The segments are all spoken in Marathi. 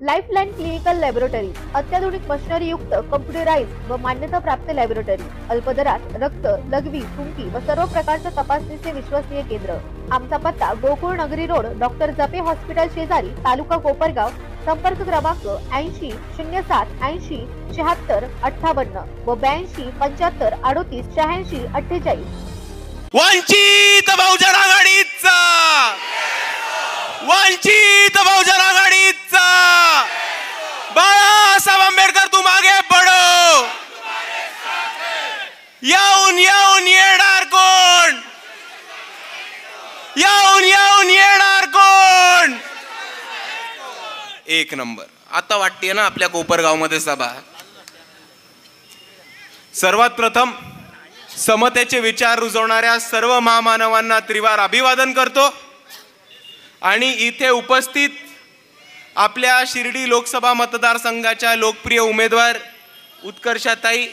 लाईफलाईन क्लिनिकल लॅबोरेटरी अत्याधुनिक मशिनरी युक्त कम्प्युटराइज्ड व मान्यताप्राप्त लॅबोरेटरी, अल्प दरात रक्त, लघवी, थुंकी व सर्व प्रकारच्या तपासणीचे विश्वसनीय केंद्र. आमचा पत्ता गोकुळ नगरी रोड, डॉक्टर जपे हॉस्पिटल शेजारी, तालुका कोपरगाव. संपर्क क्रमांक 80 07 80 76 58 व 82 75 38 86 48. वंचित बहुजन आघाडीचा, वंचित बहुजन आघाडीचा. बाळासाहेब आंबेडकर तू मागे पडो. येऊन येऊन येणार कोण, येऊन येऊन येणार कोण. एक नंबर. आता वाटते ना आपल्या कोपरगाव मध्ये सभा. सर्वात प्रथम समतेचे विचार रुजवणाऱ्या सर्व महामानवांना त्रिवार अभिवादन करतो आणि इथे उपस्थित आपल्या शिर्डी लोकसभा मतदारसंघाच्या लोकप्रिय उमेदवार उत्कर्षाताई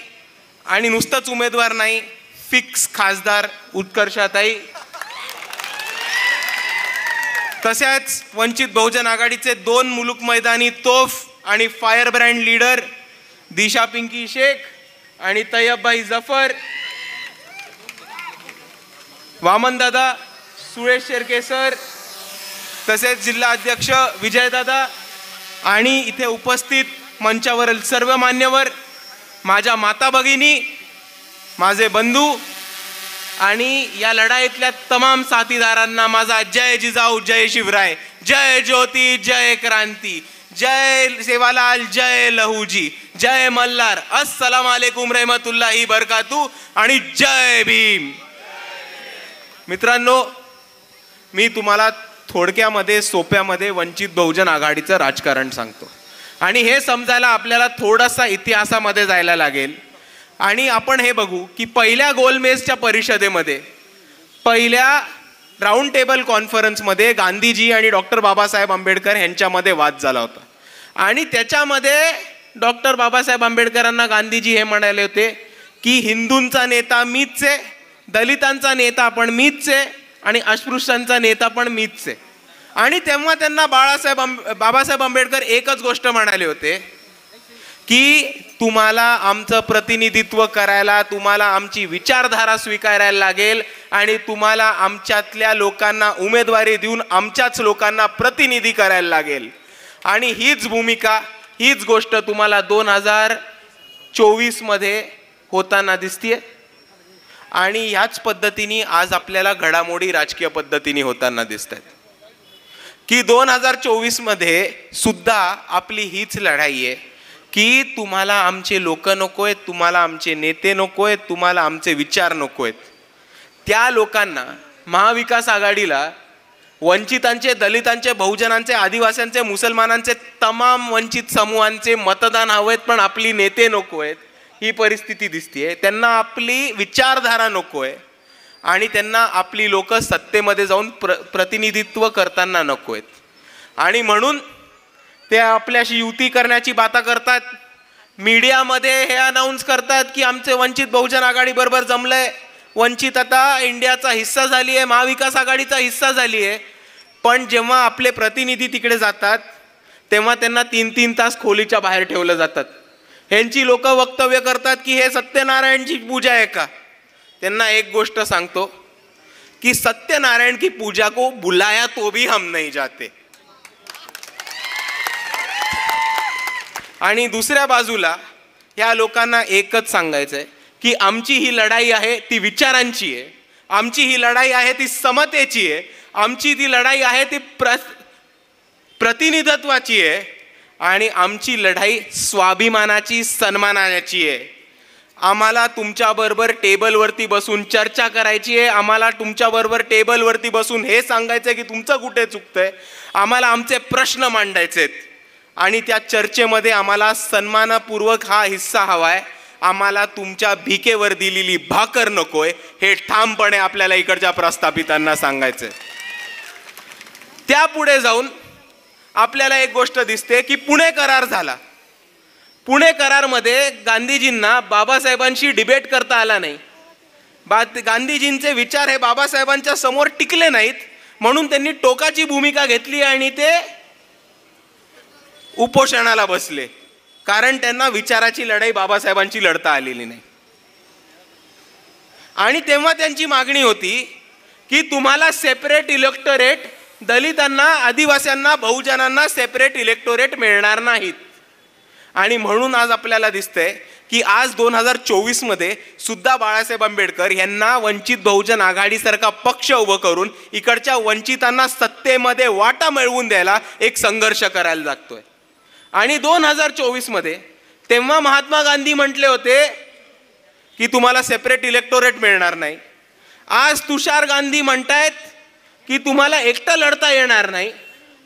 आणि नुसतंच उमेदवार नाही, फिक्स खासदार उत्कर्षाताई, तसेच वंचित बहुजन आघाडीचे 2 मुलुक मैदानी तोफ आणि फायर ब्रँड लीडर दिशा पिंकी शेख आणि तय्यबभाई जफर, वामनदादा, सुरेश शेरके सर, तसेच जिल्हा अध्यक्ष विजयदादा आणि इथे उपस्थित मंचावरील सर्व मान्यवर, माझ्या माता भगिनी, माझे बंधू आणि या लढाईतल्या तमाम साथीदारांना माझा जय जिजाऊ, जय शिवराय, जय ज्योती, जय क्रांती, जय सेवालाल, जय लहूजी, जय मल्हार, अस्सलाम वालेकुम रहमतुल्लाही बरकातू आणि जय भीम. मित्रांनो, मी तुम्हाला थोडक्यामध्ये सोप्यामध्ये वंचित बहुजन आघाडीचं राजकारण सांगतो आणि हे समजायला आपल्याला थोडासा इतिहासामध्ये जायला लागेल. आणि आपण हे बघू की पहिल्या गोलमेजच्या परिषदेमध्ये, पहिल्या राऊंड टेबल कॉन्फरन्समध्ये गांधीजी आणि डॉक्टर बाबासाहेब आंबेडकर यांच्यामध्ये वाद झाला होता आणि त्याच्यामध्ये डॉक्टर बाबासाहेब आंबेडकरांना गांधीजी हे म्हणाले होते की हिंदूंचा नेता मीच आहे, दलितांचा नेता पण मीच आहे आणि अस्पृश्यांचा नेता पण मीच आहे. आणि तेव्हा त्यांना बाबासाहेब आंबेडकर एकच गोष्ट म्हणाले होते की तुम्हाला आमचं प्रतिनिधित्व करायला, तुम्हाला आमची विचारधारा स्वीकारायला लागेल आणि तुम्हाला आमच्यातल्या लोकांना उमेदवारी देऊन आमच्याच लोकांना प्रतिनिधी करायला लागेल. आणि हीच भूमिका, हीच गोष्ट तुम्हाला 2024 मध्ये होताना दिसतीये आणि ह्याच पद्धतीने आज आपल्याला घडामोडी राजकीय पद्धतीने होताना दिसत आहेत की 2024 मध्ये सुद्धा आपली हीच लढाई आहे की तुम्हाला आमचे लोक नको आहेत, तुम्हाला आमचे नेते नको आहेत, तुम्हाला आमचे विचार नको आहेत. त्या लोकांना महाविकास आघाडीला वंचितांचे, दलितांचे, बहुजनांचे, आदिवासींचे, मुसलमानांचे, तमाम वंचित समूहांचे मतदान हवे आहेत पण आपली नेते नको आहेत. ही परिस्थिती दिसतीये. त्यांना आपली विचारधारा नको आहे आणि त्यांना आपली लोक सत्तेमध्ये जाऊन प्रतिनिधित्व करताना नको आहेत आणि म्हणून ते आपल्याशी युती करण्याची बाता करतात. मीडियामध्ये हे अनाऊन्स करतात की आमचे वंचित बहुजन आघाडी बरोबर जमलंय, वंचित आता इंडियाचा हिस्सा झाली आहे, महाविकास आघाडीचा हिस्सा झाली आहे. पण जेव्हा आपले प्रतिनिधी तिकडे जातात तेव्हा त्यांना 3-3 तास खोलीच्या बाहेर ठेवलं जातात. ह्यांची लोक वक्तव्य करतात की हे सत्यनारायणची पूजा आहे का. त्यांना एक गोष्ट सांगतो कि सत्यनारायण की पूजा को बुलाया तो भी हम नहीं जाते. आणि दुसऱ्या बाजूला या लोकांना एकच सांगायचंय की आमची ही लढाई आहे ती विचारांची आहे, आमची ही लढाई आहे ती समतेची आहे, आमची ती लढाई आहे ती प्रतिनिधित्वाची आहे आणि आमची लढाई स्वाभिमानाची, सन्मानाची आहे. आम्हाला तुमच्याबरोबर टेबलवरती बसून चर्चा करायची आहे, आम्हाला तुमच्याबरोबर टेबलवरती बसून हे सांगायचं की तुमचं कुठे चुकतंय, आम्हाला आमचे प्रश्न मांडायचेत आणि त्या चर्चेमध्ये आम्हाला सन्मानपूर्वक हा हिस्सा हवाय. आम्हाला तुमच्या भिकेवर दिलेली भाकर नकोय, हे ठामपणे आपल्याला इकडच्या प्रस्थापितांना सांगायचंय. त्यापुढे जाऊन आपल्याला एक गोष्ट दिसते की पुणे करार झाला. पुणे करारमध्ये गांधीजींना बाबासाहेबांशी डिबेट करता आला नाही. गांधीजींचे विचार हे बाबासाहेबांच्या समोर टिकले नाहीत म्हणून त्यांनी टोकाची भूमिका घेतली आणि ते उपोषणाला बसले, कारण त्यांना विचाराची लढाई बाबासाहेबांची लढता आलेली नाही. आणि तेव्हा त्यांची मागणी होती की तुम्हाला सेपरेट इलेक्टोरेट, दलितांना, आदिवासींना, बहुजनांना सेपरेट इलेक्टोरेट मिळणार नाहीत. आणि म्हणून आज आपल्याला दिसतंय की आज 2024 मध्ये सुद्धा बाळासाहेब आंबेडकर यांना वंचित बहुजन आघाडीसारखा पक्ष उभं करून इकडच्या वंचितांना सत्तेमध्ये वाटा मिळवून द्यायला एक संघर्ष करायला लागतोय. आणि 2024 मध्ये तेव्हा महात्मा गांधी म्हटले होते की तुम्हाला सेपरेट इलेक्टोरेट मिळणार नाही. आज तुषार गांधी म्हणतायत की तुम्हाला एकटं लढता येणार नाही.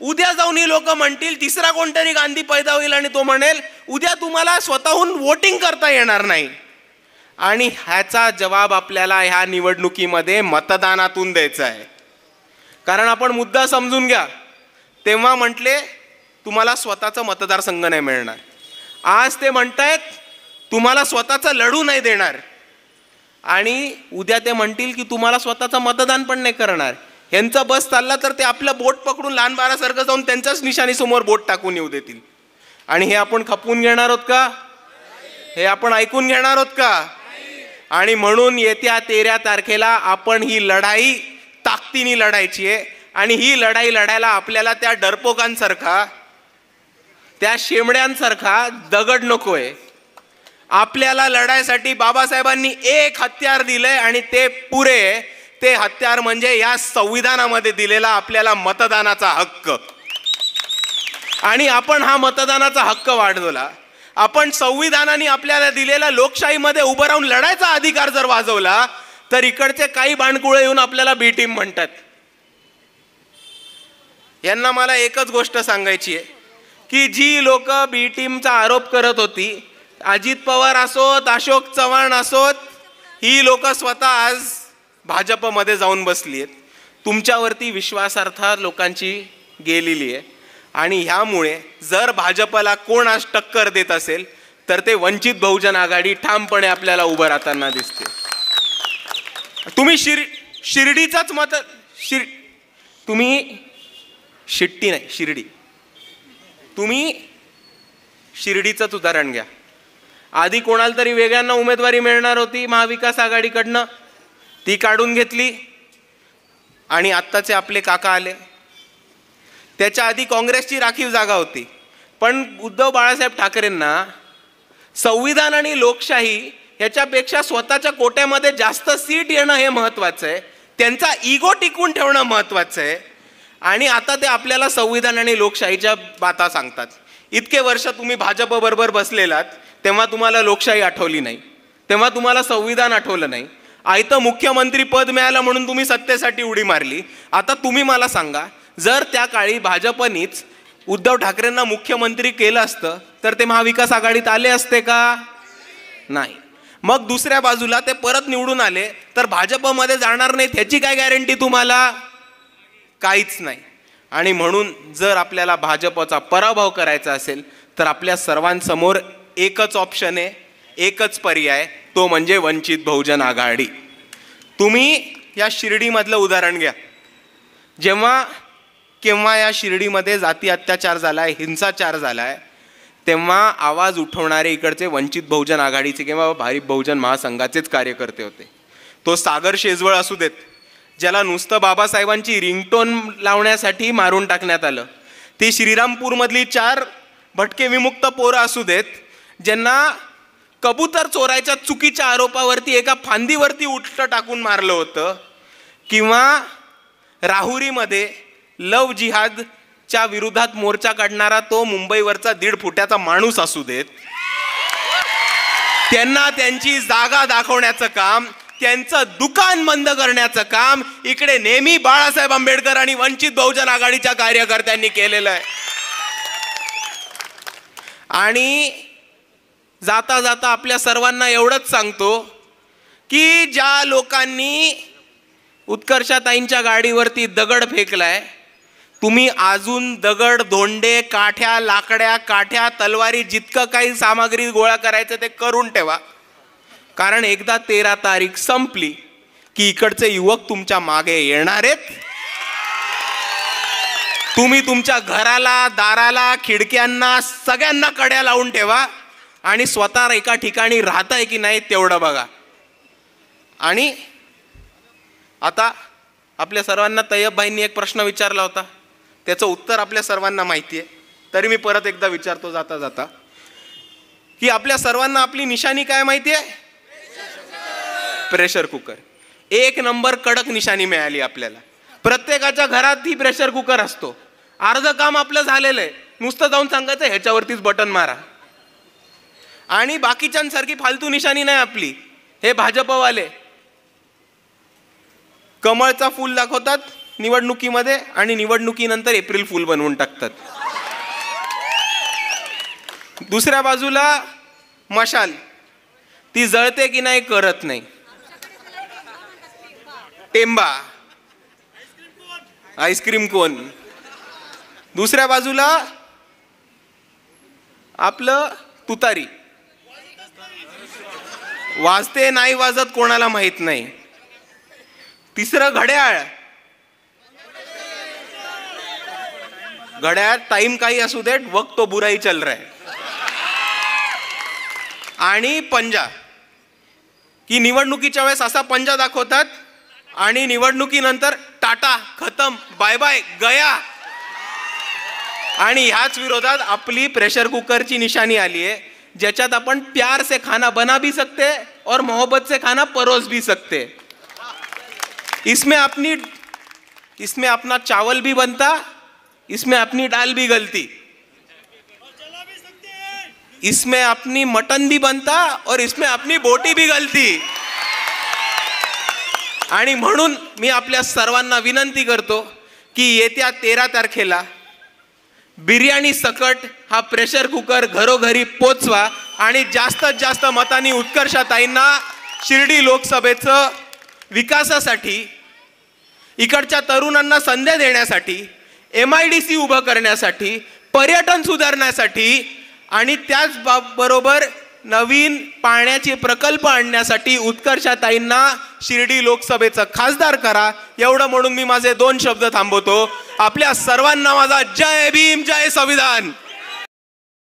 उद्या जाऊन ही लोक म्हणतील, तिसरा कोणतरी गांधी पैदा होईल आणि तो म्हणेल उद्या तुम्हाला स्वतःहून वोटिंग करता येणार नाही. आणि ह्याचा जवाब आपल्याला ह्या निवडणुकीमध्ये मतदानातून द्यायचा आहे. कारण आपण मुद्दा समजून घ्या, तेव्हा म्हटले तुम्हाला स्वतःचा मतदारसंघ नाही मिळणार. आज ते म्हणतायत तुम्हाला स्वतःचं लढू नाही देणार. आणि उद्या ते म्हणतील की तुम्हाला स्वतःचं मतदान पण नाही करणार. यांचा बस चालला तर ते आपलं बोट पकडून लहान बाळासारखं जाऊन त्यांच्याच निशाणी समोर बोट टाकून येऊ देतील. आणि हे आपण खपवून घेणार आहोत का? हे आपण ऐकून घेणार आहोत का? आणि म्हणून येत्या 13 तारखेला आपण ही लढाई ताकदीने लढायची आहे. आणि ही लढाई लढायला आपल्याला त्या डरपोकांसारखा, त्या शेमड्यांसारखा दगड नकोय. आपल्याला लढाईसाठी बाबासाहेबांनी एक हत्यार दिलंय आणि ते पुरे आहे. ते हत्यार म्हणजे या संविधानामध्ये दिलेला आपल्याला मतदानाचा हक्क. आणि आपण हा मतदानाचा हक्क वाढवला, आपण संविधानाने आपल्याला दिलेला लोकशाहीमध्ये उभं राहून लढायचा अधिकार जर वाजवला, तर इकडचे काही बाणकुळे येऊन आपल्याला बी टीम म्हणतात. यांना मला एकच गोष्ट सांगायची आहे की जी लोक बी टीमचा आरोप करत होती, अजित पवार असोत, अशोक चव्हाण असोत, ही लोक स्वतः आज भाजपमध्ये जाऊन बसली आहेत. तुमच्यावरती विश्वासार्हता लोकांची गेलेली आहे. आणि ह्यामुळे जर भाजपला कोण आज टक्कर देत असेल तर ते वंचित बहुजन आघाडी ठामपणे आपल्याला उभं राहताना दिसते. तुम्ही शिर्डीचाच तुम्ही शिट्टी नाही, शिर्डी, तुम्ही शिर्डीचंच उदाहरण घ्या. आधी कोणाला तरी वेगळ्यांना उमेदवारी मिळणार होती महाविकास आघाडीकडनं, ती काढून घेतली आणि आत्ताचे आपले काका आले. त्याच्या आधी काँग्रेसची राखीव जागा होती, पण उद्धव बाळासाहेब ठाकरेंना संविधान आणि लोकशाही याच्यापेक्षा स्वतःच्या कोट्यामध्ये जास्त सीट येणं हे महत्त्वाचं आहे. त्यांचा इगो टिकवून ठेवणं महत्त्वाचं आहे. आणि आता ते आपल्याला संविधान आणि लोकशाहीच्या बाता सांगतात. इतके वर्ष तुम्ही भाजप बरोबर बसलेलात, तेव्हा तुम्हाला लोकशाही आठवली नाही, तेव्हा तुम्हाला संविधान आठवलं नाही. आयतं मुख्यमंत्री पद मिळालं म्हणून तुम्ही सत्तेसाठी उडी मारली. आता तुम्ही मला सांगा, जर त्या काळी भाजपनीच उद्धव ठाकरेंना मुख्यमंत्री केलं असतं तर ते महाविकास आघाडीत आले असते का? नाही. मग दुसऱ्या बाजूला ते परत निवडून आले तर भाजपमध्ये जाणार नाहीत ह्याची काय गॅरंटी तुम्हाला? काहीच नाही. आणि म्हणून जर आपल्याला भाजपचा पराभव करायचा असेल तर आपल्या सर्वांसमोर एकच ऑप्शन आहे, एकच पर्याय, तो म्हणजे वंचित बहुजन आघाडी. तुम्ही या शिर्डीमधलं उदाहरण घ्या. जेव्हा केव्हा या शिर्डीमध्ये जाती अत्याचार झालाय, हिंसाचार झालाय, तेव्हा आवाज उठवणारे इकडचे वंचित बहुजन आघाडीचे किंवा भारिप बहुजन महासंघाचेच कार्यकर्ते होते. तो सागर शेजवळ असू देत, ज्याला नुसतं बाबासाहेबांची रिंगटोन लावण्यासाठी मारून टाकण्यात आलं, ती श्रीरामपूरमधली 4 भटके विमुक्त पोरं असू देत, ज्यांना कबूतर चोरायच्या चुकीच्या आरोपावरती एका फांदीवरती उलटं टाकून मारलं होतं, किंवा राहुरीमध्ये लव जिहादच्या विरोधात मोर्चा काढणारा तो मुंबईवरचा 1.5 फुटाचा माणूस असू देत, त्यांना त्यांची जागा दाखवण्याचं काम, त्यांचं दुकान बंद करण्याचं काम इकडे नेहमी बाळासाहेब आंबेडकर आणि वंचित बहुजन आघाडीच्या कार्यकर्त्यांनी केलेलं आहे. आणि जाता जाता आपल्या सर्वांना एवढंच सांगतो की ज्या लोकांनी उत्कर्षाताईंच्या गाडीवरती दगड फेकलाय, तुम्ही अजून दगड, धोंडे, काठ्या, लाकड्या, काठ्या, तलवारी, जितकं काही सामग्री गोळा करायचं ते करून ठेवा. कारण एकदा 13 तारीख संपली की इकडचे युवक तुमच्या मागे येणार आहेत तुम्ही तुमच्या घराला, दाराला, खिडक्यांना सगळ्यांना कड्या लावून ठेवा आणि स्वतः एका ठिकाणी राहताय की नाही तेवढं बघा. आणि आता आपल्या सर्वांना तय्यब भाईंनी एक प्रश्न विचारला होता, त्याचं उत्तर आपल्या सर्वांना माहिती आहे, तरी मी परत एकदा विचारतो जाता जाता की आपल्या सर्वांना आपली निशाणी काय माहिती आहे? Pressure cooker. एक नंबर कडक निशाणी मिळाली आपल्याला. प्रत्येकाच्या घरात ही प्रेशर कुकर असतो. अर्ध काम आपलं झालेलं आहे, नुसतं जाऊन सांगायचं ह्याच्यावरतीच बटन मारा. आणि बाकीच्यांसारखी फालतू निशाणी नाही आपली. हे भाजपवाले कमळचा फूल दाखवतात निवडणुकीमध्ये आणि निवडणुकीनंतर एप्रिल फूल बनवून टाकतात. दुसऱ्या बाजूला मशाल, ती जळते की नाही करत नाही. टेंबा, आईस्क्रीम कोन. दुसऱ्या बाजूला आपलं तुतारी, वाजते नाही वाजत कोणाला माहित नाही. तिसरं घड्याळ, घड्याळ टाइम काही असू देत, वक्त तो बुराई चल रहा है. आणि पंजा, की निवडणुकीच्या वेळेस असा पंजा दाखवतात आणि निवडणुकीनंतर टाटा, खतम, बाय बाय, गया. आणि ह्याच विरोधात आपली प्रेशर कुकरची निशाणी आली आहे, ज्याच्यात आपण प्यार से खाना बना भी सकते और मोहब्बत से खाना परोस भी सकते. इसमें अपना चावल भी बनता, इसमें अपनी दाल भी गलती, इसमें अपनी मटन भी बनता और इसमें अपनी बोटी भी गलती. आणि म्हणून मी आपल्या सर्वांना विनंती करतो की येत्या 13 तारखेला बिर्याणी सकट हा प्रेशर कुकर घरोघरी पोचवा आणि जास्तीत जास्त मतांनी उत्कर्षाताईंना शिर्डी लोकसभेचं विकासासाठी, इकडच्या तरुणांना संधी देण्यासाठी, MIDC उभं करण्यासाठी, पर्यटन सुधारण्यासाठी आणि त्याचबरोबर नवीन पाण्याचे प्रकल्प आणण्यासाठी उत्कर्षाताईंना शिर्डी लोकसभेचं खासदार करा. एवढं म्हणून मी माझे 2 शब्द थांबवतो. आपल्या सर्वांना माझा जय भीम, जय संविधान.